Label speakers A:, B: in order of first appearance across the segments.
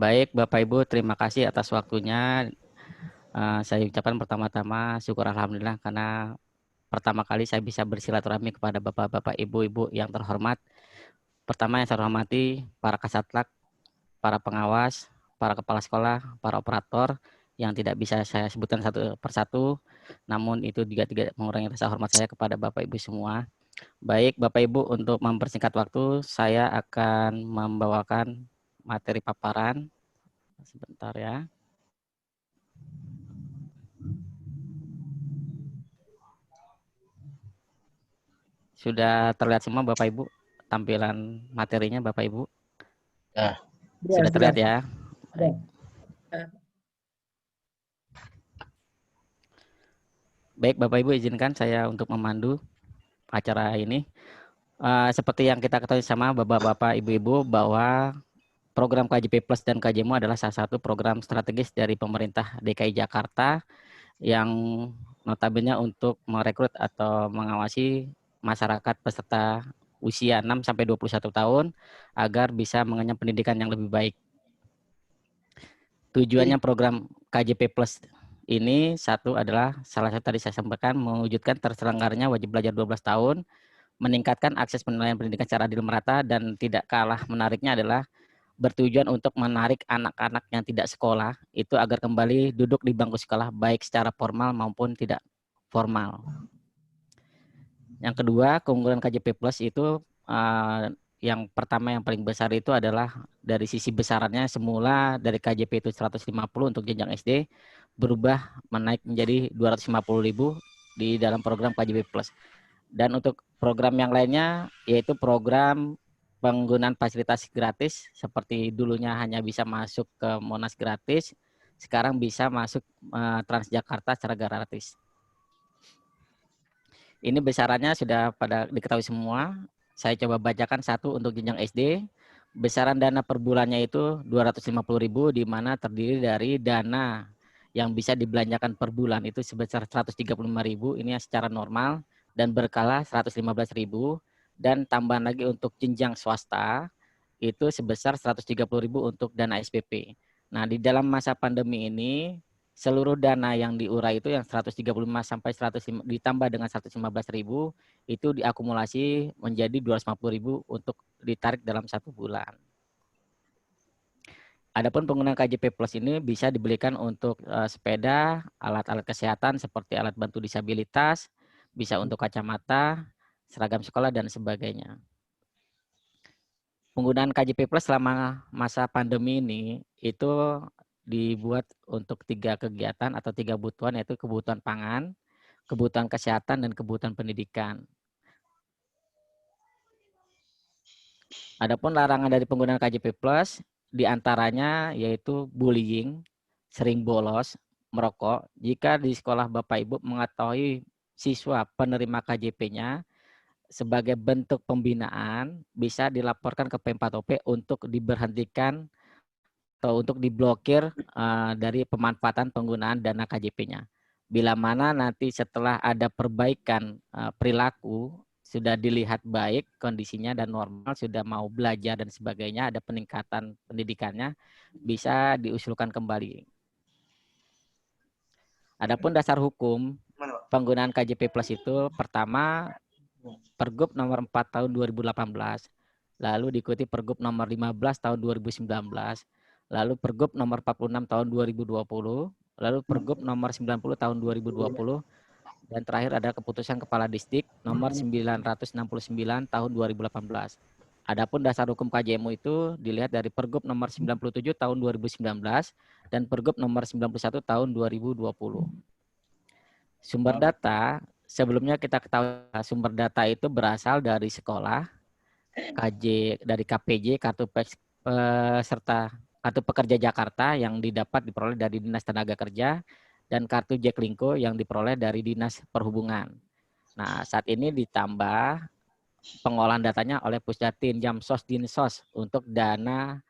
A: Baik, Bapak Ibu, terima kasih atas waktunya. Saya ucapkan pertama-tama syukur alhamdulillah karena pertama kali saya bisa bersilaturahmi kepada Bapak-bapak, Ibu-ibu yang terhormat. Pertama yang saya hormati para kasatlak, para pengawas, para kepala sekolah, para operator yang tidak bisa saya sebutkan satu persatu, namun itu juga tidak mengurangi rasa hormat saya kepada Bapak Ibu semua. Baik, Bapak Ibu, untuk mempersingkat waktu, saya akan membawakan materi paparan. Sebentar ya. Sudah terlihat semua Bapak Ibu tampilan materinya Bapak Ibu?
B: Nah,
A: Sudah terlihat ya? Baik. Baik Bapak Ibu, izinkan saya untuk memandu acara ini. Seperti yang kita ketahui sama Bapak-bapak, Ibu-ibu bahwa program KJP Plus dan KJMU adalah salah satu program strategis dari pemerintah DKI Jakarta yang notabene untuk merekrut atau mengawasi masyarakat peserta usia 6 sampai 21 tahun agar bisa mengenyam pendidikan yang lebih baik. Tujuannya program KJP Plus ini satu adalah salah satu tadi saya sampaikan mewujudkan terselenggaranya wajib belajar 12 tahun, meningkatkan akses penilaian pendidikan secara adil merata, dan tidak kalah menariknya adalah bertujuan untuk menarik anak-anak yang tidak sekolah itu agar kembali duduk di bangku sekolah baik secara formal maupun tidak formal. Yang kedua, keunggulan KJP Plus itu yang pertama yang paling besar itu adalah dari sisi besarannya, semula dari KJP itu 150 untuk jenjang SD berubah menaik menjadi 250.000 di dalam program KJP Plus. Dan untuk program yang lainnya yaitu program penggunaan fasilitas gratis, seperti dulunya hanya bisa masuk ke Monas gratis, sekarang bisa masuk Transjakarta secara gratis. Ini besarannya sudah pada diketahui semua. Saya coba bacakan satu untuk jenjang SD. Besaran dana per bulannya itu 250.000, di mana terdiri dari dana yang bisa dibelanjakan per bulan itu sebesar 135.000, ini secara normal, dan berkala 115.000, dan tambahan lagi untuk jenjang swasta itu sebesar 130.000 untuk dana SPP. Nah, di dalam masa pandemi ini seluruh dana yang diurai itu yang 135 sampai 105 ditambah dengan 115.000 itu diakumulasi menjadi 250.000 untuk ditarik dalam 1 bulan. Adapun penggunaan KJP Plus ini bisa dibelikan untuk sepeda, alat-alat kesehatan seperti alat bantu disabilitas, bisa untuk kacamata, seragam sekolah, dan sebagainya. Penggunaan KJP Plus selama masa pandemi ini itu dibuat untuk 3 kegiatan atau 3 kebutuhan, yaitu kebutuhan pangan, kebutuhan kesehatan, dan kebutuhan pendidikan. Adapun larangan dari penggunaan KJP Plus diantaranya yaitu bullying, sering bolos, merokok. Jika di sekolah Bapak Ibu mengetahui siswa penerima KJP-nya, sebagai bentuk pembinaan bisa dilaporkan ke P4OP untuk diberhentikan atau untuk diblokir dari pemanfaatan penggunaan dana KJP-nya. Bila mana nanti setelah ada perbaikan perilaku, sudah dilihat baik kondisinya dan normal, sudah mau belajar dan sebagainya, ada peningkatan pendidikannya, bisa diusulkan kembali. Adapun dasar hukum penggunaan KJP Plus itu pertama Pergub nomor 4 tahun 2018, lalu diikuti Pergub nomor 15 tahun 2019, lalu Pergub nomor 46 tahun 2020, lalu Pergub nomor 90 tahun 2020, dan terakhir ada keputusan Kepala Distrik nomor 969 tahun 2018. Adapun dasar hukum KJMU itu dilihat dari Pergub nomor 97 tahun 2019 dan Pergub nomor 91 tahun 2020. Sumber data, sebelumnya kita ketahui sumber data itu berasal dari sekolah, dari KPJ, kartu peserta kartu pekerja Jakarta yang diperoleh dari Dinas Tenaga Kerja, dan kartu Jaklingko yang diperoleh dari Dinas Perhubungan. Nah, saat ini ditambah pengolahan datanya oleh Pusdatin Jamsos Dinsos untuk dana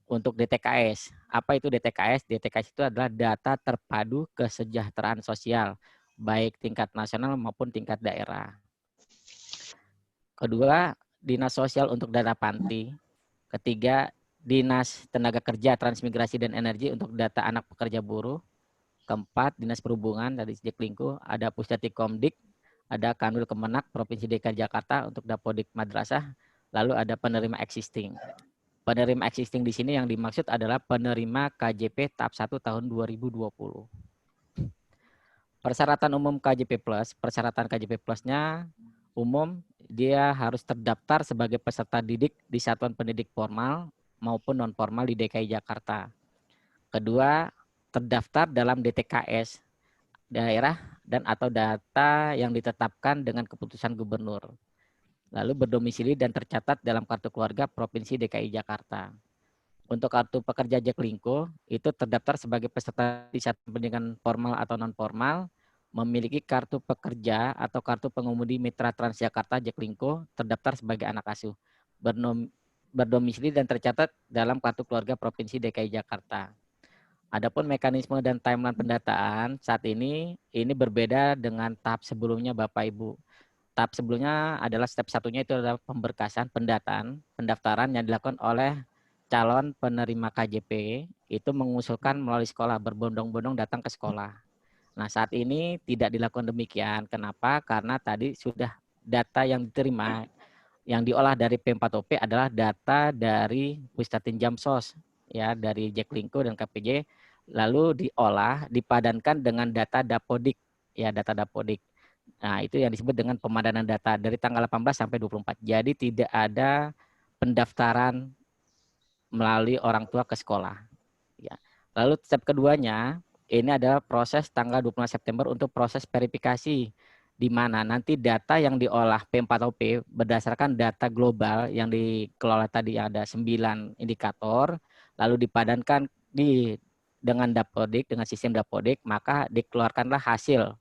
A: untuk DTKS. Apa itu DTKS? DTKS itu adalah data terpadu kesejahteraan sosial, baik tingkat nasional maupun tingkat daerah. Kedua, Dinas Sosial untuk dana panti. Ketiga, Dinas Tenaga Kerja, Transmigrasi dan Energi untuk data anak pekerja buruh. Keempat, Dinas Perhubungan dari Jaklingko, ada Pusdati Komdik, ada Kanwil Kemenak Provinsi DKI Jakarta untuk Dapodik Madrasah, lalu ada penerima existing. Penerima existing di sini yang dimaksud adalah penerima KJP tahap 1 tahun 2020. Persyaratan umum KJP Plus, persyaratan KJP Plusnya umum, dia harus terdaftar sebagai peserta didik di satuan pendidik formal maupun non formal di DKI Jakarta. Kedua, terdaftar dalam DTKS daerah dan atau data yang ditetapkan dengan keputusan gubernur. Lalu berdomisili dan tercatat dalam kartu keluarga Provinsi DKI Jakarta. Untuk kartu pekerja Jaklingko itu terdaftar sebagai peserta di satuan pendidikan formal atau non formal, memiliki kartu pekerja atau kartu pengemudi Mitra Transjakarta Jaklingko, terdaftar sebagai anak asuh, berdomisili dan tercatat dalam kartu keluarga Provinsi DKI Jakarta. Adapun mekanisme dan timeline pendataan saat ini berbeda dengan tahap sebelumnya Bapak Ibu. Tahap sebelumnya adalah step satunya itu adalah pemberkasan pendaftaran yang dilakukan oleh calon penerima KJP itu mengusulkan melalui sekolah, berbondong-bondong datang ke sekolah. Nah, saat ini tidak dilakukan demikian. Kenapa? Karena tadi sudah data yang diterima, yang diolah dari P4OP adalah data dari Pusdatin Jamsos, ya, dari Jaklingko dan KPJ, lalu diolah, dipadankan dengan data Dapodik, ya, data Dapodik. Nah, itu yang disebut dengan pemadanan data dari tanggal 18 sampai 24. Jadi tidak ada pendaftaran melalui orang tua ke sekolah. Ya. Lalu step keduanya, ini adalah proses tanggal 25 September untuk proses verifikasi, di mana nanti data yang diolah P4OP berdasarkan data global yang dikelola tadi yang ada 9 indikator, lalu dipadankan dengan Dapodik, dengan sistem Dapodik, maka dikeluarkanlah hasil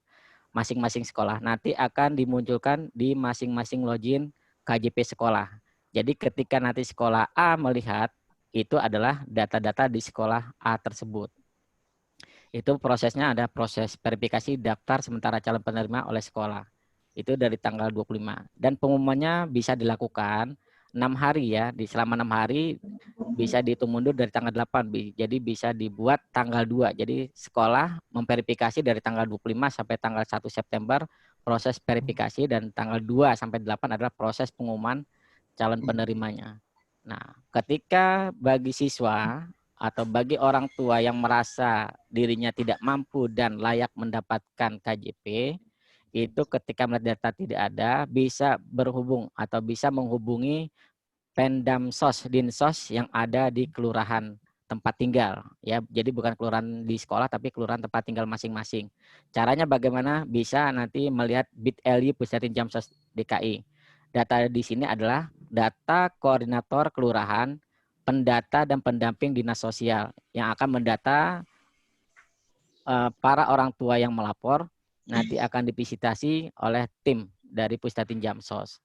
A: masing-masing sekolah. Nanti akan dimunculkan di masing-masing login KJP sekolah. Jadi ketika nanti sekolah A melihat, itu adalah data-data di sekolah A tersebut. Itu prosesnya ada proses verifikasi daftar sementara calon penerima oleh sekolah. Itu dari tanggal 25. Dan pengumumannya bisa dilakukan 6 hari ya. Selama 6 hari bisa dihitung mundur dari tanggal 8. Jadi bisa dibuat tanggal 2. Jadi sekolah memverifikasi dari tanggal 25 sampai tanggal 1 September proses verifikasi, dan tanggal 2 sampai 8 adalah proses pengumuman calon penerimanya. Nah, ketika bagi siswa atau bagi orang tua yang merasa dirinya tidak mampu dan layak mendapatkan KJP, itu ketika melihat data tidak ada, bisa berhubung atau bisa menghubungi Pendamsos, Dinsos yang ada di kelurahan tempat tinggal. Ya, jadi bukan kelurahan di sekolah, tapi kelurahan tempat tinggal masing-masing. Caranya bagaimana? Bisa nanti melihat bit.ly Pusdatin Jamsos DKI. Data di sini adalah data koordinator kelurahan, pendata dan pendamping dinas sosial yang akan mendata para orang tua yang melapor, nanti akan divisitasi oleh tim dari Pusdatin Jamsos.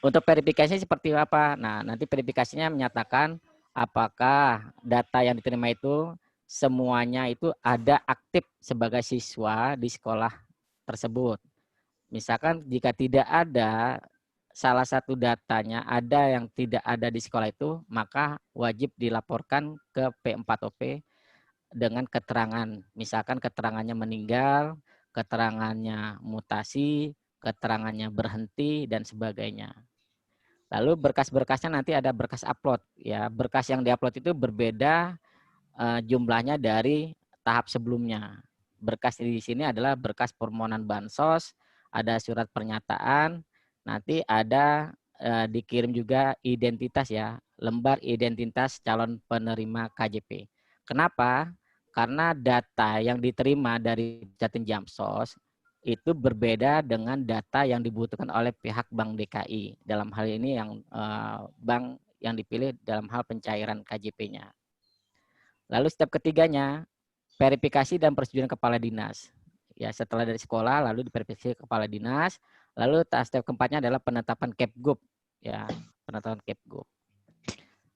A: Untuk verifikasinya seperti apa? Nah, nanti verifikasinya menyatakan apakah data yang diterima itu semuanya itu ada aktif sebagai siswa di sekolah tersebut. Misalkan jika tidak ada salah satu datanya ada yang tidak ada di sekolah itu, maka wajib dilaporkan ke P4OP dengan keterangan. Misalkan keterangannya meninggal, keterangannya mutasi, keterangannya berhenti, dan sebagainya. Lalu berkas-berkasnya nanti ada berkas upload. Ya, berkas yang diupload itu berbeda jumlahnya dari tahap sebelumnya. Berkas di sini adalah berkas permohonan bansos, ada surat pernyataan, nanti ada dikirim juga identitas ya, lembar identitas calon penerima KJP. Kenapa? Karena data yang diterima dari Jatim Jamsos itu berbeda dengan data yang dibutuhkan oleh pihak Bank DKI. Dalam hal ini yang bank yang dipilih dalam hal pencairan KJP-nya. Lalu step ketiganya, verifikasi dan persetujuan kepala dinas. Ya, setelah dari sekolah lalu diverifikasi kepala dinas, lalu step keempatnya adalah penetapan Kepgub. Ya, penetapan Kepgub.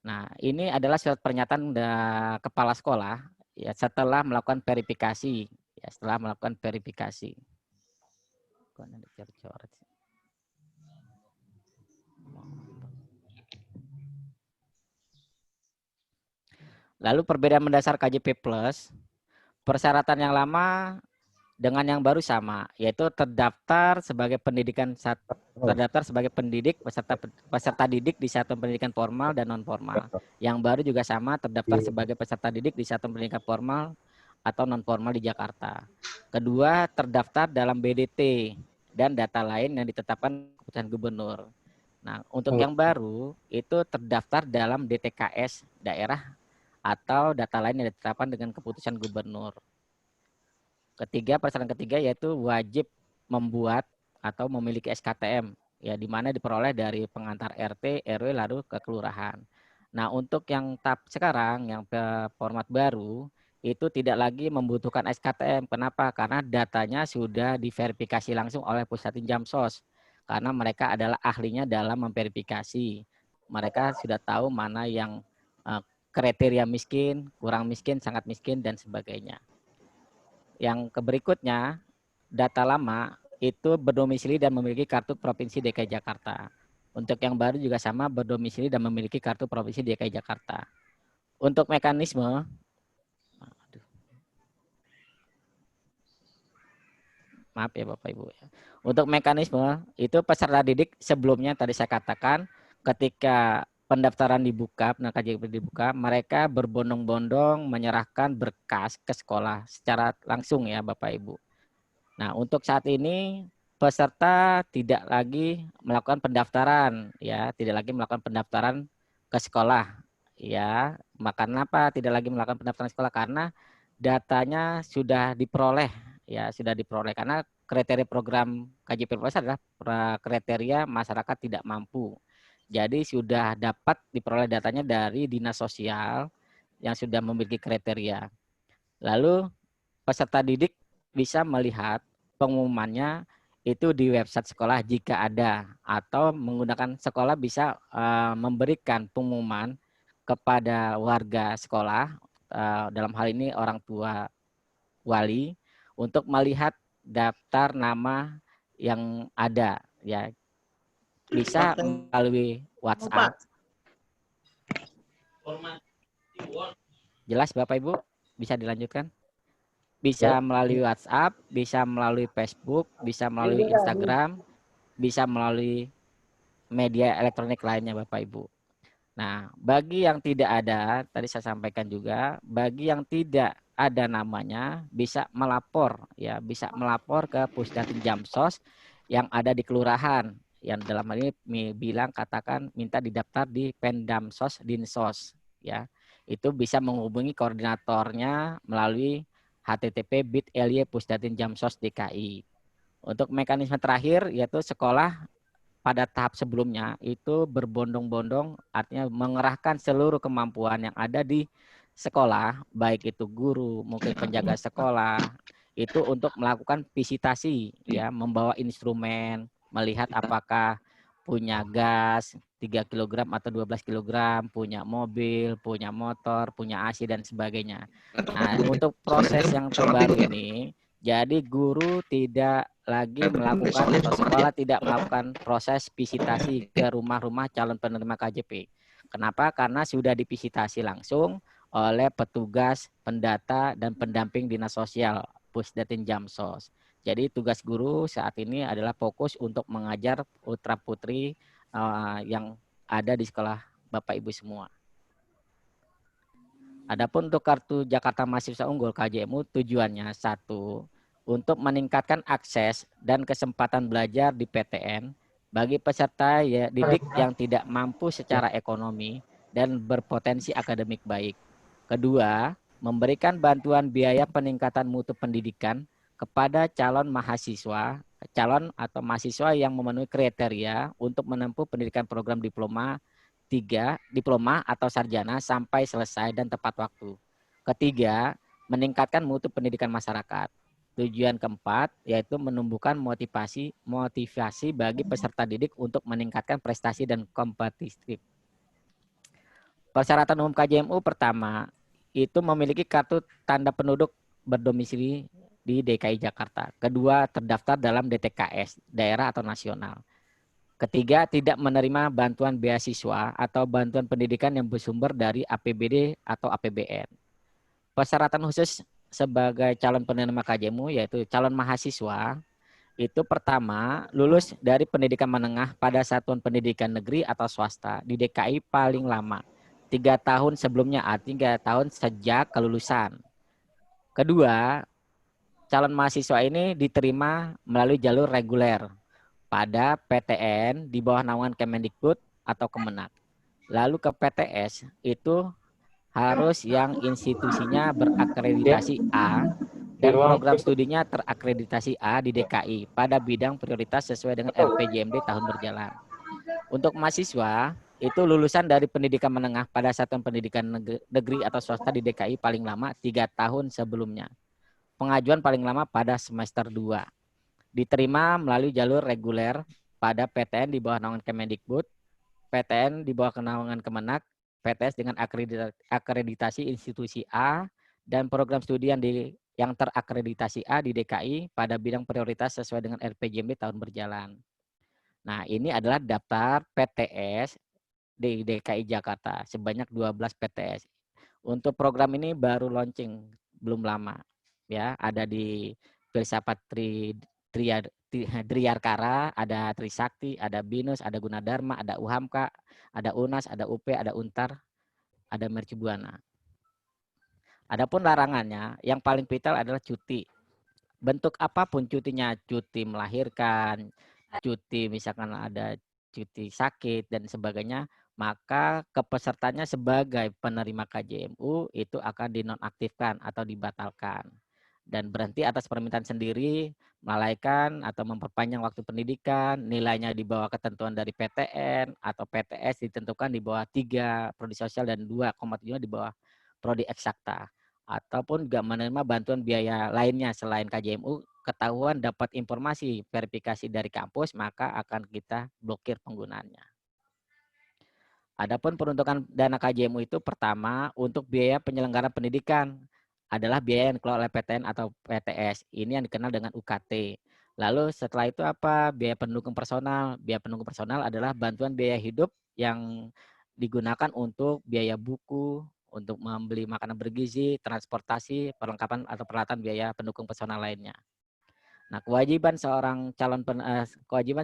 A: Nah, ini adalah surat pernyataan kepala sekolah ya setelah melakukan verifikasi. Ya, setelah melakukan verifikasi. Lalu perbedaan mendasar KJP Plus, persyaratan yang lama dengan yang baru sama, yaitu terdaftar sebagai pendidik peserta didik di satuan pendidikan formal dan non formal. Yang baru juga sama, terdaftar sebagai peserta didik di satuan pendidikan formal atau non formal di Jakarta. Kedua, terdaftar dalam BDT dan data lain yang ditetapkan keputusan gubernur. Nah, untuk yang baru itu terdaftar dalam DTKS daerah atau data lain yang ditetapkan dengan keputusan gubernur. Ketiga, persyaratan ketiga yaitu wajib membuat atau memiliki SKTM, ya, di mana diperoleh dari pengantar RT, RW lalu ke kelurahan. Nah, untuk yang tahap sekarang, yang format baru, itu tidak lagi membutuhkan SKTM. Kenapa? Karena datanya sudah diverifikasi langsung oleh Pusdatin Jamsos. Karena mereka adalah ahlinya dalam memverifikasi. Mereka sudah tahu mana yang kriteria miskin, kurang miskin, sangat miskin, dan sebagainya. Yang berikutnya, data lama itu berdomisili dan memiliki kartu Provinsi DKI Jakarta. Untuk yang baru juga sama, berdomisili dan memiliki kartu Provinsi DKI Jakarta. Untuk mekanisme, maaf ya Bapak Ibu. Untuk mekanisme, itu peserta didik sebelumnya tadi saya katakan, ketika pendaftaran dibuka, KJP dibuka, mereka berbondong-bondong menyerahkan berkas ke sekolah secara langsung ya Bapak Ibu. Nah, untuk saat ini peserta tidak lagi melakukan pendaftaran ya, tidak lagi melakukan pendaftaran ke sekolah ya. Karena apa? Tidak lagi melakukan pendaftaran sekolah karena datanya sudah diperoleh ya, sudah diperoleh karena kriteria program KJP Plus adalah kriteria masyarakat tidak mampu. Jadi sudah dapat diperoleh datanya dari Dinas Sosial yang sudah memiliki kriteria. Lalu peserta didik bisa melihat pengumumannya itu di website sekolah jika ada, atau menggunakan sekolah bisa memberikan pengumuman kepada warga sekolah, dalam hal ini orang tua wali, untuk melihat daftar nama yang ada ya, bisa melalui WhatsApp. Jelas Bapak Ibu? Bisa dilanjutkan? Bisa melalui WhatsApp, bisa melalui Facebook, bisa melalui Instagram, bisa melalui media elektronik lainnya Bapak Ibu. Nah, bagi yang tidak ada, tadi saya sampaikan juga, bagi yang tidak ada namanya bisa melapor ya, bisa melapor ke Pusdatin Jamsos yang ada di kelurahan. Yang dalam hal ini bilang katakan minta didaftar di Pendamsos Dinsos ya. Itu bisa menghubungi koordinatornya melalui http://bit.ly Pusdatin Jamsos DKI. Untuk mekanisme terakhir yaitu sekolah pada tahap sebelumnya itu berbondong-bondong, artinya mengerahkan seluruh kemampuan yang ada di sekolah, baik itu guru, mungkin penjaga sekolah, itu untuk melakukan visitasi ya, membawa instrumen, melihat apakah punya gas 3 kg atau 12 kg, punya mobil, punya motor, punya AC dan sebagainya. Nah, untuk proses yang terbaru ini, jadi guru tidak lagi melakukan atau sekolah tidak melakukan proses visitasi ke rumah-rumah calon penerima KJP. Kenapa? Karena sudah divisitasi langsung oleh petugas pendata dan pendamping dinas sosial Pusdatin Jamsos. Jadi tugas guru saat ini adalah fokus untuk mengajar putra putri yang ada di sekolah Bapak Ibu semua. Adapun untuk kartu Jakarta Mahasiswa Unggul KJMU tujuannya satu, untuk meningkatkan akses dan kesempatan belajar di PTN bagi peserta didik yang tidak mampu secara ekonomi dan berpotensi akademik baik. Kedua, memberikan bantuan biaya peningkatan mutu pendidikan kepada calon atau mahasiswa yang memenuhi kriteria untuk menempuh pendidikan program diploma atau sarjana sampai selesai dan tepat waktu. Ketiga, meningkatkan mutu pendidikan masyarakat. Tujuan keempat yaitu menumbuhkan motivasi bagi peserta didik untuk meningkatkan prestasi dan kompetitif. Persyaratan umum KJMU pertama itu memiliki kartu tanda penduduk berdomisili di DKI Jakarta. Kedua, terdaftar dalam DTKS, daerah atau nasional. Ketiga, tidak menerima bantuan beasiswa atau bantuan pendidikan yang bersumber dari APBD atau APBN. Persyaratan khusus sebagai calon penerima KJMU yaitu calon mahasiswa itu pertama lulus dari pendidikan menengah pada satuan pendidikan negeri atau swasta di DKI paling lama 3 tahun sebelumnya, artinya 3 tahun sejak kelulusan. Kedua, calon mahasiswa ini diterima melalui jalur reguler pada PTN di bawah naungan Kemendikbud atau Kemenak. Lalu ke PTS itu harus yang institusinya berakreditasi A dan program studinya terakreditasi A di DKI pada bidang prioritas sesuai dengan RPJMD tahun berjalan. Untuk mahasiswa itu lulusan dari pendidikan menengah pada satuan pendidikan negeri atau swasta di DKI paling lama 3 tahun sebelumnya. Pengajuan paling lama pada semester 2. Diterima melalui jalur reguler pada PTN di bawah naungan Kemendikbud, PTN di bawah naungan Kemenak, PTS dengan akreditasi institusi A, dan program studi yang terakreditasi A di DKI pada bidang prioritas sesuai dengan RPJMD tahun berjalan. Nah, ini adalah daftar PTS di DKI Jakarta, sebanyak 12 PTS. Untuk program ini baru launching, belum lama. Ya, ada di Filsafat Driyarkara, ada Trisakti, ada BINUS, ada Gunadarma, ada UHAMKA, ada UNAS, ada UP, ada UNTAR, ada Mercubuana. Adapun larangannya, yang paling vital adalah cuti. Bentuk apapun cutinya, cuti melahirkan, cuti misalkan ada cuti sakit dan sebagainya, maka kepesertanya sebagai penerima KJMU itu akan dinonaktifkan atau dibatalkan dan berhenti atas permintaan sendiri, melalaikan atau memperpanjang waktu pendidikan, nilainya di bawah ketentuan dari PTN atau PTS ditentukan di bawah 3 prodi sosial dan 2,7 di bawah prodi eksakta, ataupun juga menerima bantuan biaya lainnya selain KJMU, ketahuan dapat informasi verifikasi dari kampus, maka akan kita blokir penggunaannya. Adapun peruntukan dana KJMU itu pertama untuk biaya penyelenggaraan pendidikan adalah biaya yang dikelola oleh PTN atau PTS. Ini yang dikenal dengan UKT. Lalu setelah itu apa? Biaya pendukung personal. Biaya pendukung personal adalah bantuan biaya hidup yang digunakan untuk biaya buku, untuk membeli makanan bergizi, transportasi, perlengkapan atau peralatan biaya pendukung personal lainnya. Nah, kewajiban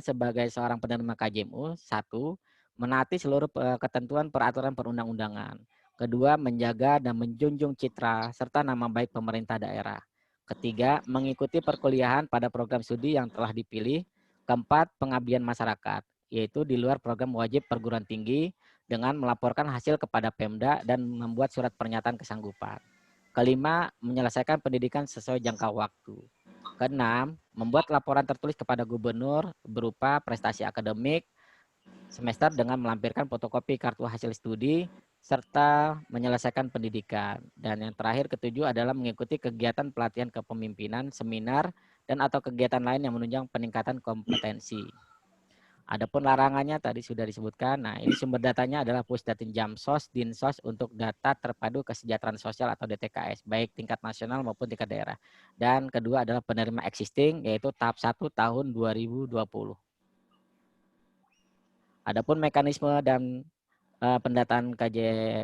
A: sebagai seorang penerima KJMU, 1, menaati seluruh ketentuan peraturan perundang-undangan. Kedua, menjaga dan menjunjung citra serta nama baik pemerintah daerah. Ketiga, mengikuti perkuliahan pada program studi yang telah dipilih. Keempat, pengabdian masyarakat, yaitu di luar program wajib perguruan tinggi dengan melaporkan hasil kepada Pemda dan membuat surat pernyataan kesanggupan. Kelima, menyelesaikan pendidikan sesuai jangka waktu. Keenam, membuat laporan tertulis kepada gubernur berupa prestasi akademik semester dengan melampirkan fotokopi kartu hasil studi serta menyelesaikan pendidikan. Dan yang terakhir, ketujuh adalah mengikuti kegiatan pelatihan kepemimpinan, seminar, dan atau kegiatan lain yang menunjang peningkatan kompetensi. Adapun larangannya tadi sudah disebutkan. Nah, ini sumber datanya adalah Pusdatin Jamsos, Dinsos untuk data terpadu kesejahteraan sosial atau DTKS, baik tingkat nasional maupun tingkat daerah. Dan kedua adalah penerima existing, yaitu tahap 1 tahun 2020. Adapun mekanisme dan pendataan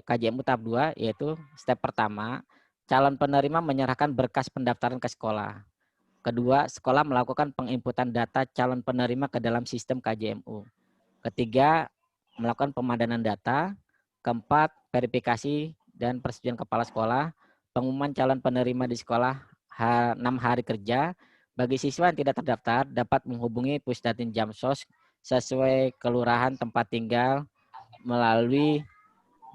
A: KJMU tahap 2, yaitu step pertama, calon penerima menyerahkan berkas pendaftaran ke sekolah. Kedua, sekolah melakukan penginputan data calon penerima ke dalam sistem KJMU. Ketiga, melakukan pemadanan data. Keempat, verifikasi dan persetujuan kepala sekolah. Pengumuman calon penerima di sekolah 6 hari kerja. Bagi siswa yang tidak terdaftar, dapat menghubungi Pusdatin Jamsos sesuai kelurahan tempat tinggal melalui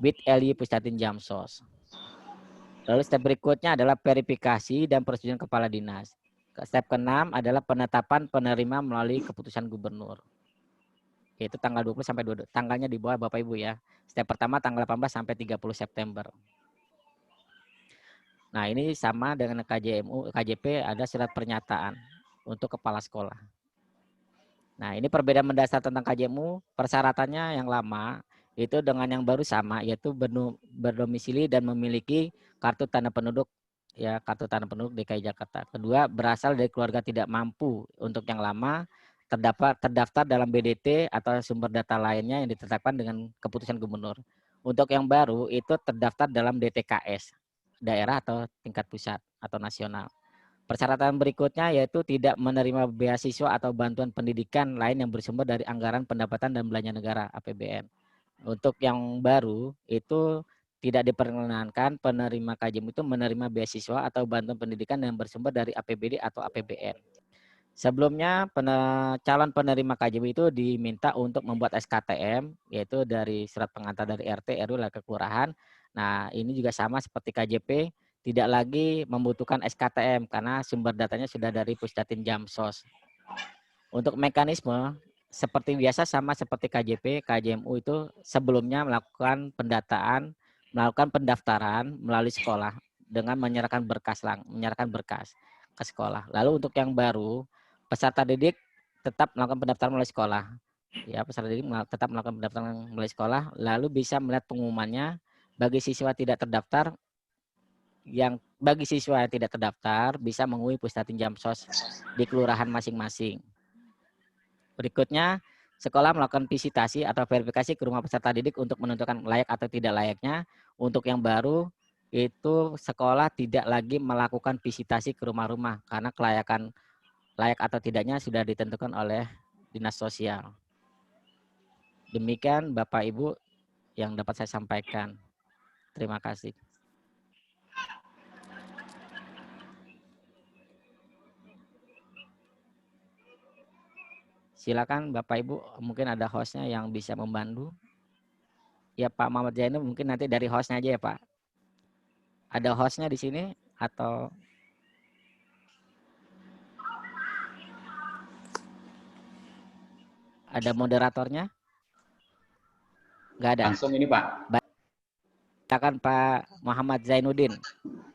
A: bit.ly Pusdatin Jamsos. Lalu step berikutnya adalah verifikasi dan persetujuan kepala dinas. Step ke-6 adalah penetapan penerima melalui keputusan gubernur. Yaitu tanggal 20 sampai 22. Tanggalnya di bawah Bapak Ibu ya. Step pertama tanggal 18 sampai 30 September. Nah, ini sama dengan KJP ada surat pernyataan untuk kepala sekolah. Nah, ini perbedaan mendasar tentang KJMU, persyaratannya yang lama itu dengan yang baru sama, yaitu berdomisili dan memiliki kartu tanda penduduk DKI Jakarta. Kedua, berasal dari keluarga tidak mampu untuk yang lama, terdaftar dalam BDT atau sumber data lainnya yang ditetapkan dengan keputusan gubernur. Untuk yang baru itu terdaftar dalam DTKS, daerah atau tingkat pusat atau nasional. Persyaratan berikutnya yaitu tidak menerima beasiswa atau bantuan pendidikan lain yang bersumber dari anggaran pendapatan dan belanja negara (APBN). Untuk yang baru itu tidak diperkenankan penerima KJM itu menerima beasiswa atau bantuan pendidikan yang bersumber dari APBD atau APBN. Sebelumnya calon penerima KJM itu diminta untuk membuat SKTM, yaitu dari surat pengantar dari RT, RW, ke kelurahan. Nah, ini juga sama seperti KJP, tidak lagi membutuhkan SKTM karena sumber datanya sudah dari Pusdatin Jamsos. Untuk mekanisme seperti biasa sama seperti KJP, KJMU itu sebelumnya melakukan pendataan, melakukan pendaftaran melalui sekolah dengan menyerahkan berkas ke sekolah. Lalu untuk yang baru, peserta didik tetap melakukan pendaftaran melalui sekolah. Ya, peserta didik tetap melakukan pendaftaran melalui sekolah, lalu bisa melihat pengumumannya. Bagi siswa tidak terdaftar, bagi siswa yang tidak terdaftar bisa menghubungi Pusdatin Jamsos di kelurahan masing-masing. Berikutnya, sekolah melakukan visitasi atau verifikasi ke rumah peserta didik untuk menentukan layak atau tidak layaknya. Untuk yang baru, itu sekolah tidak lagi melakukan visitasi ke rumah-rumah karena kelayakan layak atau tidaknya sudah ditentukan oleh Dinas Sosial. Demikian Bapak Ibu yang dapat saya sampaikan. Terima kasih. Silakan Bapak Ibu, mungkin ada hostnya yang bisa membantu. Ya Pak Muhammad Zainul, mungkin nanti dari hostnya aja ya Pak. Ada hostnya di sini atau ada moderatornya? Nggak ada.
B: Langsung ini Pak.
A: Silakan Pak Muhammad Zainuddin.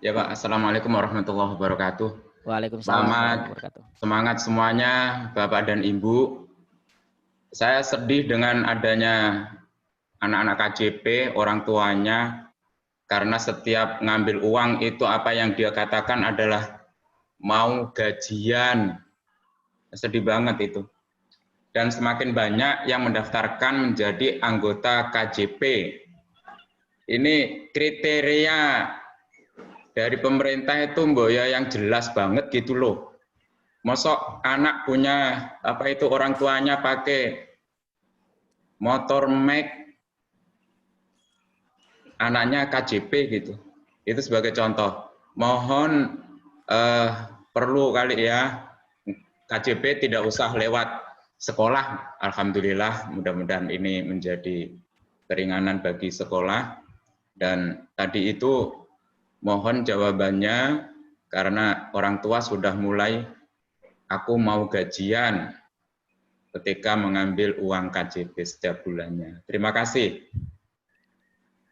B: Ya Pak, Assalamualaikum warahmatullahi wabarakatuh.
A: Waalaikumsalam warahmatullahi wabarakatuh.
B: Semangat semuanya Bapak dan Ibu. Saya sedih dengan adanya anak-anak KJP, orang tuanya, karena setiap ngambil uang itu apa yang dia katakan adalah mau gajian. Sedih banget itu. Dan semakin banyak yang mendaftarkan menjadi anggota KJP. Ini kriteria dari pemerintah itu Mbok ya yang jelas banget gitu loh. Mosok anak punya apa itu orang tuanya pakai motor Mac, anaknya KJP gitu. Itu sebagai contoh. Mohon perlu kali ya KJP tidak usah lewat sekolah. Alhamdulillah mudah-mudahan ini menjadi keringanan bagi sekolah. Dan tadi itu mohon jawabannya karena orang tua sudah mulai aku mau gajian ketika mengambil uang KJP setiap bulannya. Terima kasih.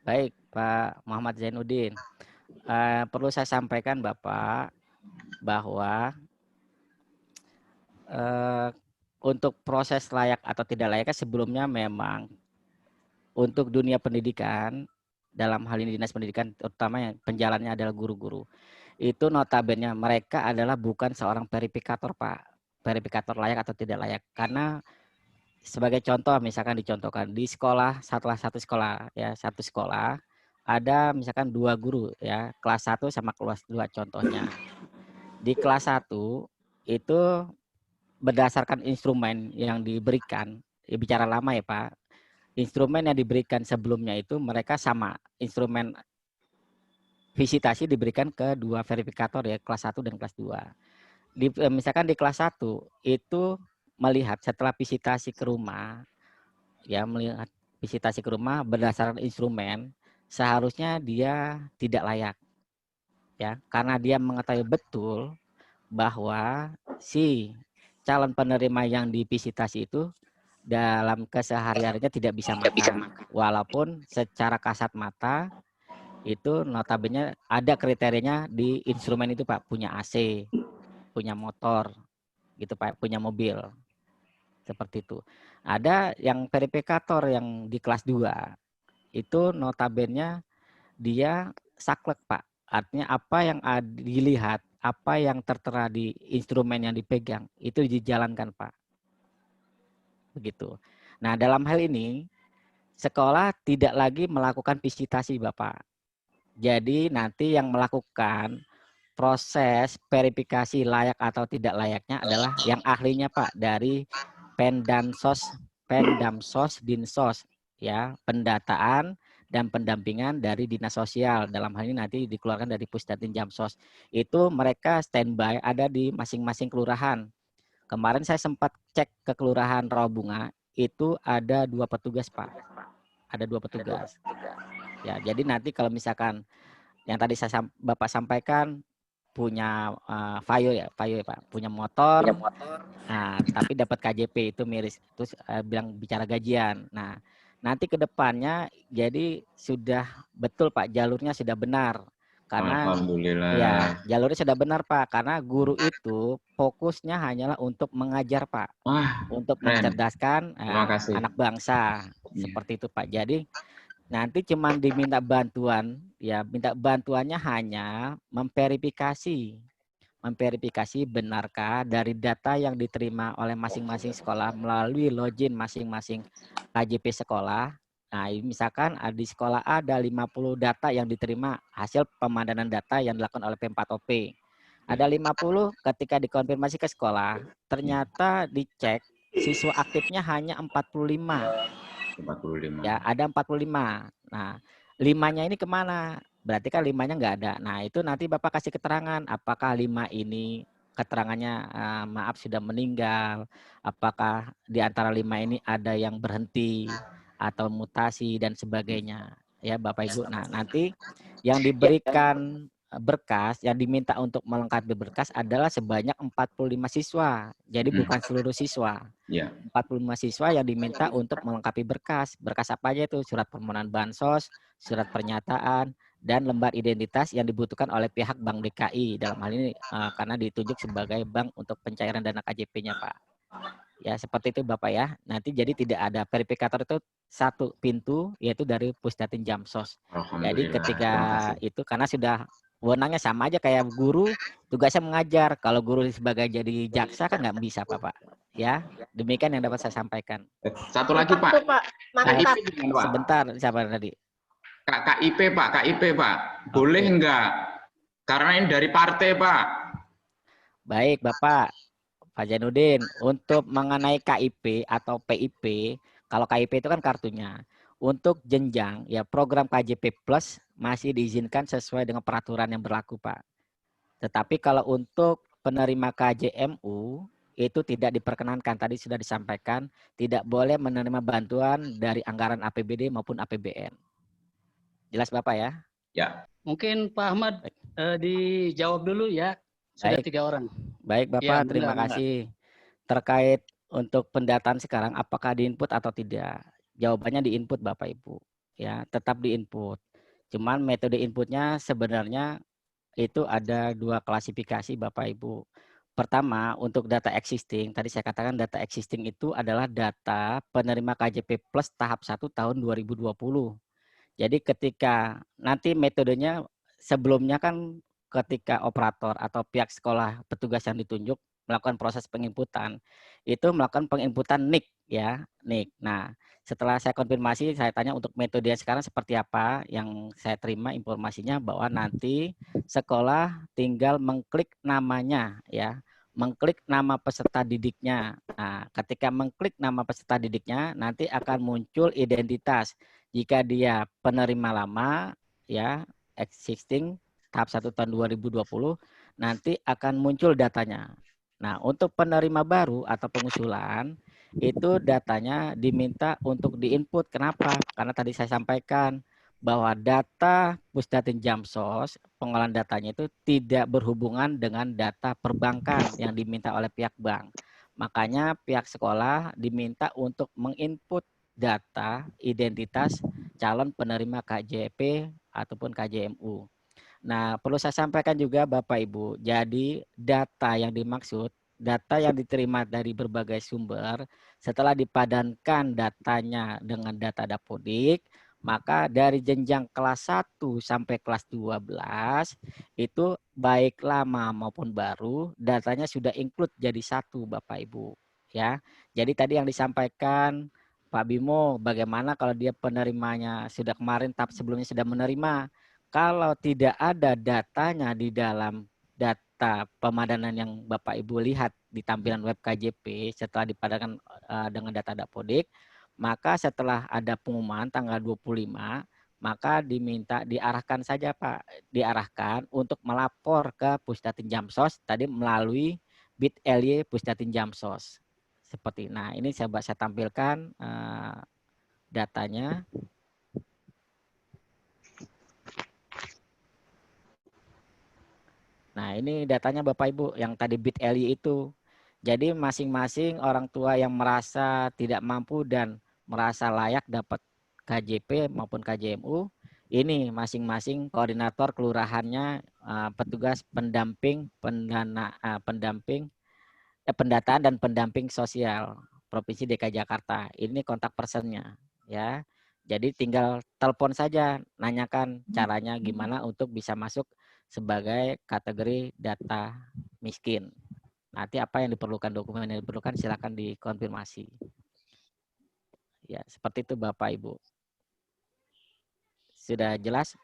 A: Baik Pak Muhammad Zainuddin. Perlu saya sampaikan Bapak bahwa untuk proses layak atau tidak layaknya sebelumnya memang untuk dunia pendidikan, dalam hal ini dinas pendidikan terutama yang penjalannya adalah guru-guru, itu notabene mereka adalah bukan seorang verifikator Pak, verifikator layak atau tidak layak. Karena sebagai contoh misalkan dicontohkan di sekolah, satu sekolah ya, satu sekolah ada misalkan 2 guru ya, kelas 1 sama kelas 2 contohnya. Di kelas 1 itu berdasarkan instrumen yang diberikan, ya bicara lama ya Pak, instrumen yang diberikan sebelumnya itu mereka sama, instrumen visitasi diberikan ke 2 verifikator ya, kelas 1 dan kelas 2. Misalkan di kelas 1 itu melihat setelah visitasi ke rumah, ya melihat visitasi ke rumah berdasarkan instrumen, seharusnya dia tidak layak. Ya, karena dia mengetahui betul bahwa si calon penerima yang divisitasi itu dalam kesehari-harinya tidak bisa makan. Walaupun secara kasat mata itu notabene ada kriterianya di instrumen itu Pak, punya AC, punya motor, gitu Pak, punya mobil. Seperti itu. Ada yang verifikator yang di kelas 2, itu notabene dia saklek Pak. Artinya apa yang dilihat, apa yang tertera di instrumen yang dipegang, itu dijalankan Pak. begitu. Nah, dalam hal ini sekolah tidak lagi melakukan visitasi, Bapak. Jadi nanti yang melakukan proses verifikasi layak atau tidak layaknya adalah yang ahlinya, Pak, dari Pendansos, Pendamsos, Dinsos, ya, pendataan dan pendampingan dari Dinas Sosial. Dalam hal ini nanti dikeluarkan dari Pusdatin Jamsos. Itu mereka standby ada di masing-masing kelurahan. Kemarin saya sempat cek ke Kelurahan Rawabunga, itu ada 2 petugas, Pak. Ada 2 petugas. Ya, jadi nanti kalau misalkan yang tadi Bapak sampaikan punya Vario ya Pak, punya motor, nah, tapi dapat KJP itu miris, terus bicara gajian. Nah, nanti ke depannya jadi sudah betul Pak, jalurnya sudah benar. Karena ya,
B: Alhamdulillah.
A: jalurnya sudah benar Pak, karena guru itu fokusnya hanyalah untuk mengajar Pak,
B: Wah,
A: untuk
B: keren.
A: mencerdaskan
B: Terima kasih.
A: anak bangsa.
B: Ya.
A: Seperti itu Pak. Jadi nanti cuman diminta bantuan, ya minta bantuannya hanya memverifikasi benarkah dari data yang diterima oleh masing-masing sekolah melalui login masing-masing KJP sekolah. Nah, misalkan di sekolah A ada 50 data yang diterima hasil pemandanan data yang dilakukan oleh P4OP. Ada 50 ketika dikonfirmasi ke sekolah, ternyata dicek siswa aktifnya hanya 45.
B: 45.
A: Ya, ada 45. Nah, 5-nya ini kemana? Berarti kan 5-nya nggak ada. Nah, itu nanti Bapak kasih keterangan. Apakah 5 ini keterangannya maaf sudah meninggal? Apakah di antara 5 ini ada yang berhenti atau mutasi dan sebagainya? Ya, Bapak Ibu. Nah, nanti yang diberikan berkas, yang diminta untuk melengkapi berkas adalah sebanyak 45 siswa. Jadi bukan seluruh siswa.
B: Ya.
A: 45 siswa yang diminta untuk melengkapi berkas. Berkas apa aja itu? Surat permohonan bansos, surat pernyataan, dan lembar identitas yang dibutuhkan oleh pihak Bank DKI. Dalam hal ini karena ditunjuk sebagai bank untuk pencairan dana KJP-nya, Pak. Ya, seperti itu Bapak ya. Nanti jadi tidak ada verifikator itu satu pintu, yaitu dari Pusdatin Jamsos. Jadi ketika itu karena sudah wewenangnya sama aja kayak guru, tugasnya mengajar. Kalau guru sebagai jadi jaksa kan nggak bisa Pak. Ya, demikian yang dapat saya sampaikan.
B: Satu lagi Pak.
C: Mantap.
A: Sebentar, siapa tadi?
B: KIP Pak. Boleh enggak? Karena ini dari partai Pak.
A: Baik Bapak, Pak Zainuddin, untuk mengenai KIP atau PIP, kalau KIP itu kan kartunya. Untuk jenjang, ya program KJP Plus masih diizinkan sesuai dengan peraturan yang berlaku, Pak. Tetapi kalau untuk penerima KJMU, itu tidak diperkenankan. Tadi sudah disampaikan, tidak boleh menerima bantuan dari anggaran APBD maupun APBN. Jelas Bapak ya?
B: Ya.
C: Mungkin Pak Ahmad dijawab dulu ya. Sudah
A: Baik.
C: 3 orang.
A: Baik Bapak, ya, terima kasih. Terkait untuk pendataan sekarang, apakah di-input atau tidak? Jawabannya di-input Bapak Ibu. Ya, tetap di-input. Cuman metode inputnya sebenarnya itu ada 2 klasifikasi Bapak Ibu. Pertama, untuk data existing, tadi saya katakan data existing itu adalah data penerima KJP Plus tahap 1 tahun 2020. Jadi ketika nanti metodenya sebelumnya kan ketika operator atau pihak sekolah petugas yang ditunjuk melakukan proses penginputan, itu melakukan penginputan NIK ya, NIK. Nah, setelah saya konfirmasi, saya tanya untuk metode sekarang seperti apa, yang saya terima informasinya bahwa nanti sekolah tinggal mengklik namanya ya, mengklik nama peserta didiknya. Nah, ketika mengklik nama peserta didiknya, nanti akan muncul identitas. Jika dia penerima lama, ya existing tahap 1 tahun 2020, nanti akan muncul datanya. Nah, untuk penerima baru atau pengusulan, itu datanya diminta untuk diinput. Kenapa? Karena tadi saya sampaikan bahwa data Pusdatin Jamsos, pengolahan datanya itu tidak berhubungan dengan data perbankan yang diminta oleh pihak bank. Makanya pihak sekolah diminta untuk menginput data identitas calon penerima KJP ataupun KJMU. Nah, perlu saya sampaikan juga Bapak Ibu, jadi data yang dimaksud, data yang diterima dari berbagai sumber, setelah dipadankan datanya dengan data Dapodik, maka dari jenjang kelas 1 sampai kelas 12, itu baik lama maupun baru, datanya sudah include jadi satu Bapak Ibu. ya. Jadi tadi yang disampaikan Pak Bimo, bagaimana kalau dia penerimanya sudah kemarin tapi sebelumnya sudah menerima. Kalau tidak ada datanya di dalam data pemadanan yang Bapak Ibu lihat di tampilan web KJP setelah dipadankan dengan data Dapodik, maka setelah ada pengumuman tanggal 25, maka diarahkan saja Pak, diarahkan untuk melapor ke Pusdatin Jamsos tadi melalui bit.ly Pusdatin Jamsos. Seperti, nah ini saya tampilkan datanya. Nah ini datanya Bapak Ibu yang tadi bit.ly itu. Jadi masing-masing orang tua yang merasa tidak mampu dan merasa layak dapat KJP maupun KJMU, ini masing-masing koordinator kelurahannya, petugas pendamping, pendataan dan pendamping sosial Provinsi DKI Jakarta. Ini kontak personnya, ya. Jadi tinggal telepon saja, nanyakan caranya gimana untuk bisa masuk sebagai kategori data miskin. Nanti apa yang diperlukan, dokumen yang diperlukan silakan dikonfirmasi. Ya, seperti itu Bapak Ibu. Sudah jelas?